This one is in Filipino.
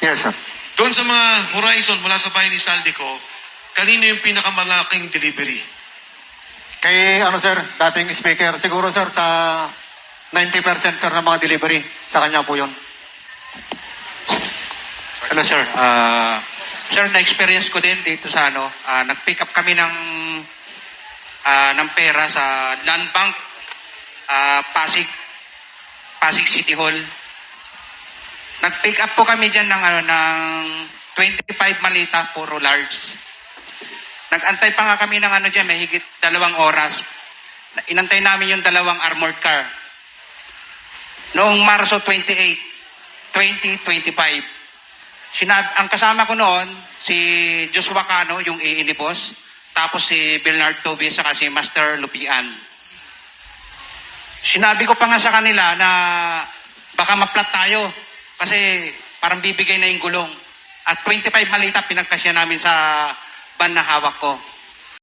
Yes, sir. Doon sa mga Horizon mula sa bahay ni Saldico, kanino yung pinakamalaking delivery? Kay, sir, dating speaker, siguro, sir, sa 90% sir ng mga delivery, sa kanya po yun. Hello, sir. Sir, na-experience ko din dito sa nag-pick up kami ng pera sa Land Bank, Pasig City Hall. Nag-pick up po kami dyan ng 25 malita, puro large. Nag-antay pa nga kami ng dyan, may higit 2 oras. Inantay namin yung 2 armored car. Noong Marso 28, 2025, ang kasama ko noon, si Joshua Cano, yung AA ni Boss, tapos si Bernard Tobias, saka si Master Lupian. Sinabi ko pa nga sa kanila na baka maplat tayo kasi parang bibigay na yung gulong. At 25 malita pinagkasya namin sa van na hawak ko.